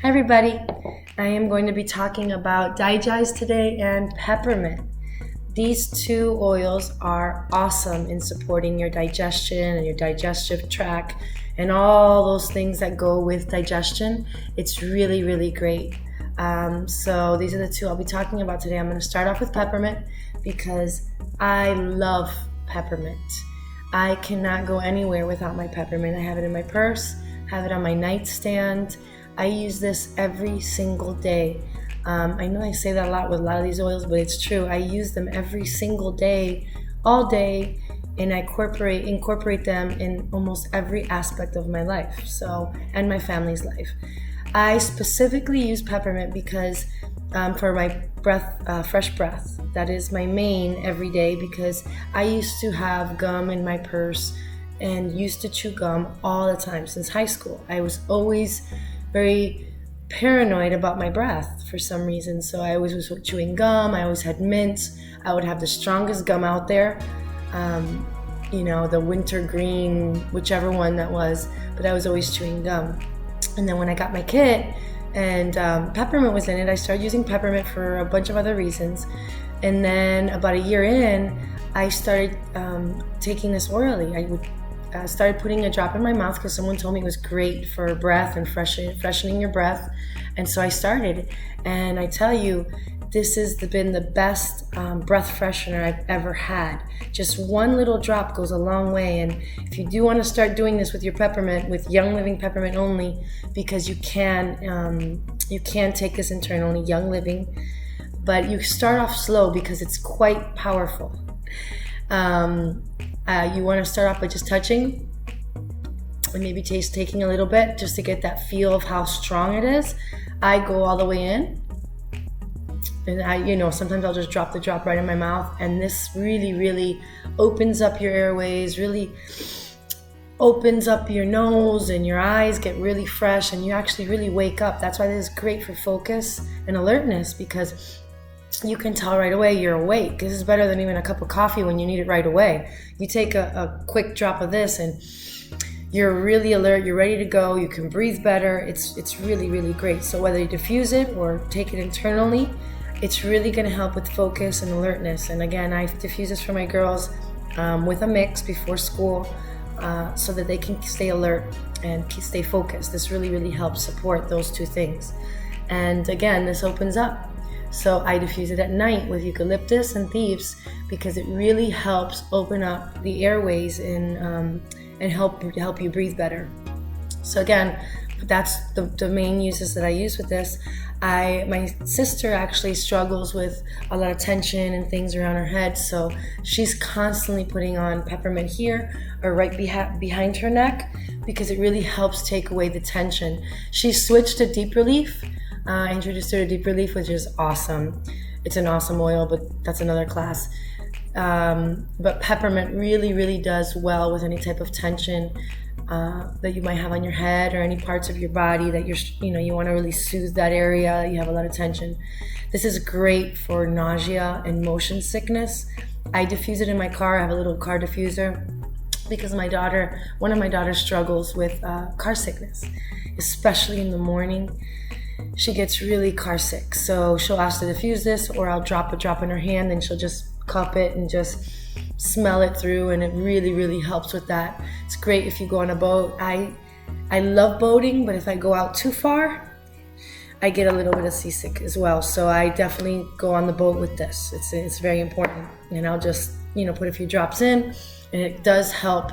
Hi everybody, I am going to be talking about Digize today and Peppermint. These two oils are awesome in supporting your digestion and your digestive tract and all those things that go with digestion. It's really, really great. So these are the two I'll be talking about today. I'm going to start off with peppermint because I love peppermint. I cannot go anywhere without my peppermint. I have it in my purse, have it on my nightstand. I use this every single day. I know I say that a lot with a lot of these oils, but it's true. I use them every single day, all day, and I incorporate them in almost every aspect of my life, and my family's life. I specifically use peppermint because for my fresh breath. That is my main every day because I used to have gum in my purse and used to chew gum all the time since high school. I was always very paranoid about my breath for some reason. So I always was chewing gum. I always had mints. I would have the strongest gum out there. The wintergreen, whichever one that was, but I was always chewing gum. And then when I got my kit and peppermint was in it, I started using peppermint for a bunch of other reasons. And then about a year in, I started taking this orally. I would started putting a drop in my mouth because someone told me it was great for breath and freshening your breath. And so I started, and I tell you, this has been the best breath freshener I've ever had. Just one little drop goes a long way. And if you do want to start doing this with your peppermint, with Young Living peppermint only, because you can take this internally, Young Living, but you start off slow because it's quite powerful. You want to start off by just touching and maybe taking a little bit just to get that feel of how strong it is. I go all the way in, and sometimes I'll just drop the drop right in my mouth, and this really, really opens up your airways, really opens up your nose, and your eyes get really fresh, and you actually really wake up. That's why this is great for focus and alertness, because you can tell right away you're awake. This is better than even a cup of coffee when you need it right away. You take a quick drop of this and you're really alert, you're ready to go, you can breathe better. It's really, really great. So whether you diffuse it or take it internally, it's really gonna help with focus and alertness. And again, I diffuse this for my girls with a mix before school so that they can stay alert and stay focused. This really, really helps support those two things. And again, this opens up. So I diffuse it at night with eucalyptus and thieves because it really helps open up the airways and help you breathe better. So again, that's the main uses that I use with this. My sister actually struggles with a lot of tension and things around her head, so she's constantly putting on peppermint here or right behind her neck because it really helps take away the tension. She switched to deep relief. I introduced her to deep relief, which is awesome. It's an awesome oil, but that's another class. But peppermint really, really does well with any type of tension that you might have on your head or any parts of your body that you want to really soothe that area. You have a lot of tension. This is great for nausea and motion sickness. I diffuse it in my car. I have a little car diffuser because one of my daughters struggles with car sickness, especially in the morning. She gets really car sick, so she'll ask to diffuse this, or I'll drop a drop in her hand and she'll just cup it and just smell it through, and it really, really helps with that. It's great if you go on a boat. I love boating, but if I go out too far, I get a little bit of seasick as well. So I definitely go on the boat with this. It's very important, and I'll just put a few drops in, and it does help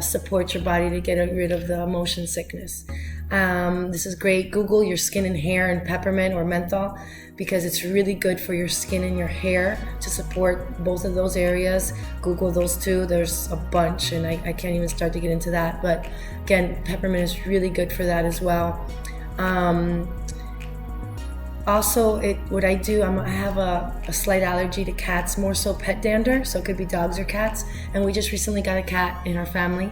support your body to get rid of the motion sickness. This is great. Google your skin and hair and peppermint or menthol because it's really good for your skin and your hair to support both of those areas. Google those two. There's a bunch, and I can't even start to get into that. But again, peppermint is really good for that as well. Also, what I do, I have a slight allergy to cats, more so pet dander, so it could be dogs or cats. And we just recently got a cat in our family,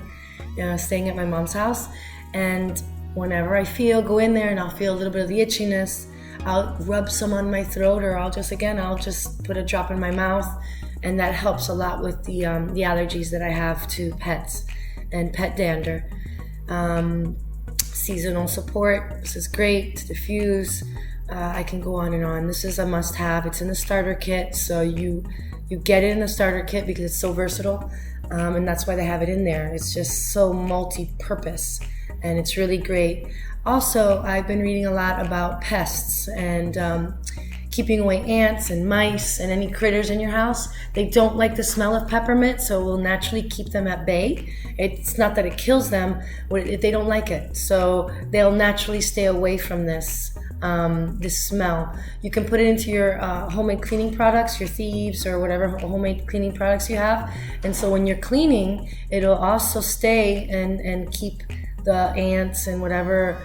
staying at my mom's house. And whenever I go in there and I'll feel a little bit of the itchiness, I'll rub some on my throat, or I'll just put a drop in my mouth, and that helps a lot with the allergies that I have to pets and pet dander. seasonal support. This is great to diffuse. I can go on and on. This is a must-have. It's in the starter kit, so you get it in the starter kit because it's so versatile, and that's why they have it in there. It's just so multi-purpose, and it's really great. Also, I've been reading a lot about pests and keeping away ants and mice and any critters in your house. They don't like the smell of peppermint, so we'll naturally keep them at bay. It's not that it kills them, they don't like it. So they'll naturally stay away from this smell. You can put it into your homemade cleaning products, your thieves or whatever homemade cleaning products you have. And so when you're cleaning, it'll also stay and keep the ants and whatever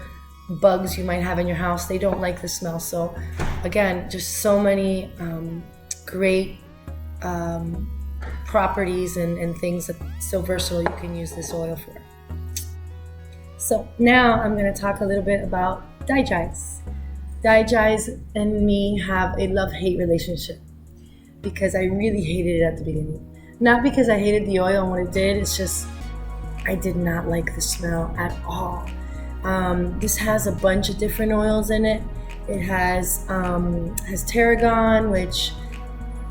bugs you might have in your house. They don't like the smell. So again, just so many great properties and things that so versatile you can use this oil for. So now I'm going to talk a little bit about Digize. Digize and me have a love-hate relationship because I really hated it at the beginning. Not because I hated the oil and what it did, it's just I did not like the smell at all. This has a bunch of different oils in it. It has tarragon, which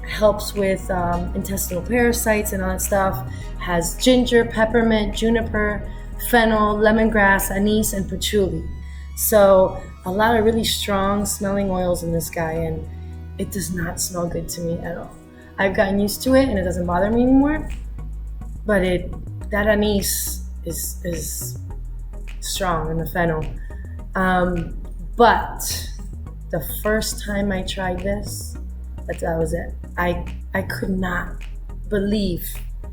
helps with intestinal parasites and all that stuff. It has ginger, peppermint, juniper, fennel, lemongrass, anise, and patchouli. So a lot of really strong smelling oils in this guy, and it does not smell good to me at all. I've gotten used to it and it doesn't bother me anymore, but that anise is strong in the fennel. But the first time I tried this, that was it. I could not believe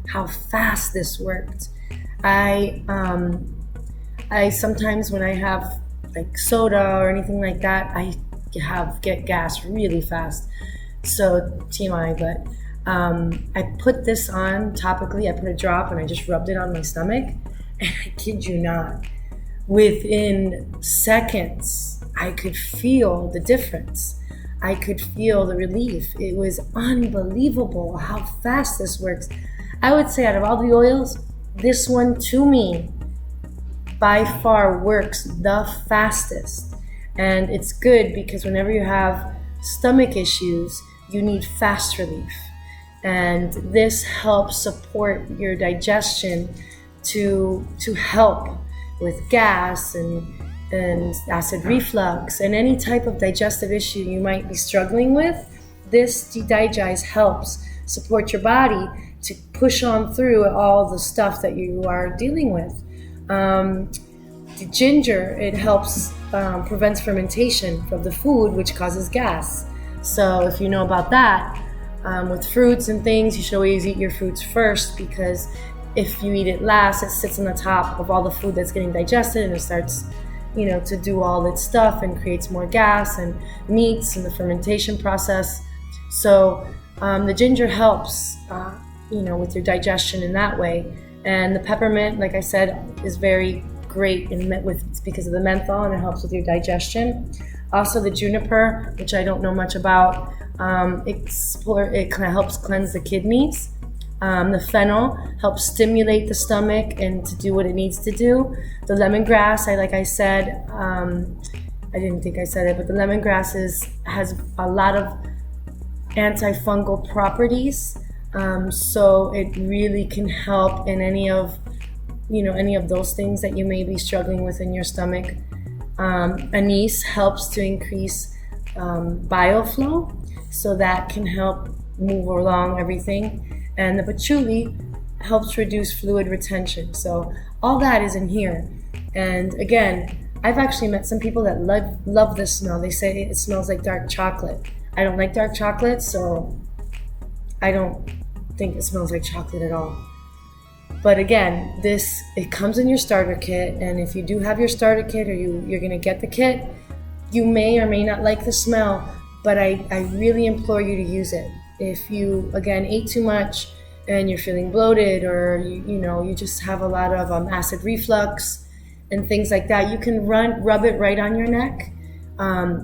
how fast this worked. I sometimes when I have like soda or anything like that, I get gas really fast. So TMI, but I put this on topically. I put a drop and I just rubbed it on my stomach, and I kid you not, within seconds I could feel the difference. I could feel the relief. It was unbelievable how fast this works. I would say out of all the oils, this one to me by far works the fastest. And it's good because whenever you have stomach issues, you need fast relief. And this helps support your digestion to help with gas and acid reflux and any type of digestive issue you might be struggling with. This Digize helps support your body to push on through all the stuff that you are dealing with. The ginger, it helps prevents fermentation of the food, which causes gas. So if you know about that, with fruits and things, you should always eat your fruits first, because if you eat it last, it sits on the top of all the food that's getting digested, and it starts, to do all its stuff and creates more gas and meats and the fermentation process. So the ginger helps, with your digestion in that way. And the peppermint, like I said, is very great because of the menthol, and it helps with your digestion. Also the juniper, which I don't know much about, it kind of helps cleanse the kidneys. The fennel helps stimulate the stomach and to do what it needs to do. The lemongrass, I didn't think I said it, but the lemongrass has a lot of antifungal properties. So it really can help in any of those things that you may be struggling with in your stomach. Anise helps to increase bile flow, so that can help move along everything. And the patchouli helps reduce fluid retention. So all that is in here. And again, I've actually met some people that love this smell. They say it smells like dark chocolate. I don't like dark chocolate, so I don't think it smells like chocolate at all. But again, it comes in your starter kit, and if you do have your starter kit, or you're gonna get the kit, you may or may not like the smell, but I really implore you to use it. If you, again, ate too much and you're feeling bloated, or you just have a lot of acid reflux and things like that, you can rub it right on your neck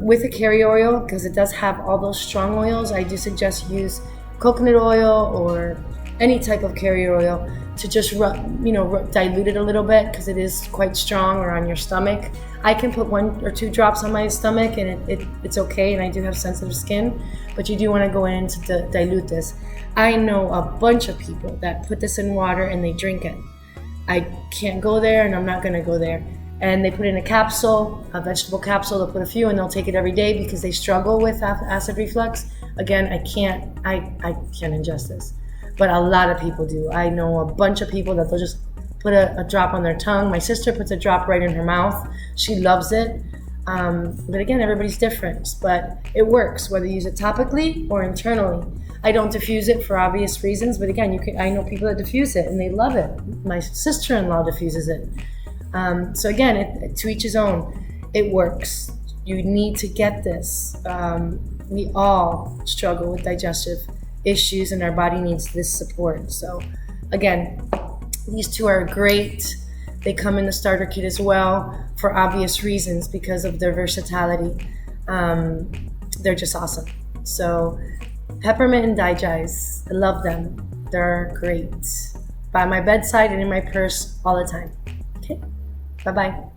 with a carrier oil, because it does have all those strong oils. I do suggest you use coconut oil or any type of carrier oil, to just dilute it a little bit because it is quite strong, or on your stomach. I can put 1 or 2 drops on my stomach and it's okay, and I do have sensitive skin, but you do want to go in to dilute this. I know a bunch of people that put this in water and they drink it. I can't go there, and I'm not going to go there. And they put in a capsule, a vegetable capsule. They'll put a few, and they'll take it every day because they struggle with acid reflux. Again, I can't ingest this, but a lot of people do. I know a bunch of people that they'll just put a drop on their tongue. My sister puts a drop right in her mouth. She loves it. But again, everybody's different, but it works whether you use it topically or internally. I don't diffuse it for obvious reasons, but again, I know people that diffuse it and they love it. My sister-in-law diffuses it. So again, to each his own. It works. You need to get this. We all struggle with digestive issues, and our body needs this support. So again, these 2 are great. They come in the starter kit as well for obvious reasons because of their versatility. They're just awesome. So Peppermint and Digize, I love them. They're great. By my bedside and in my purse all the time. Okay, bye-bye.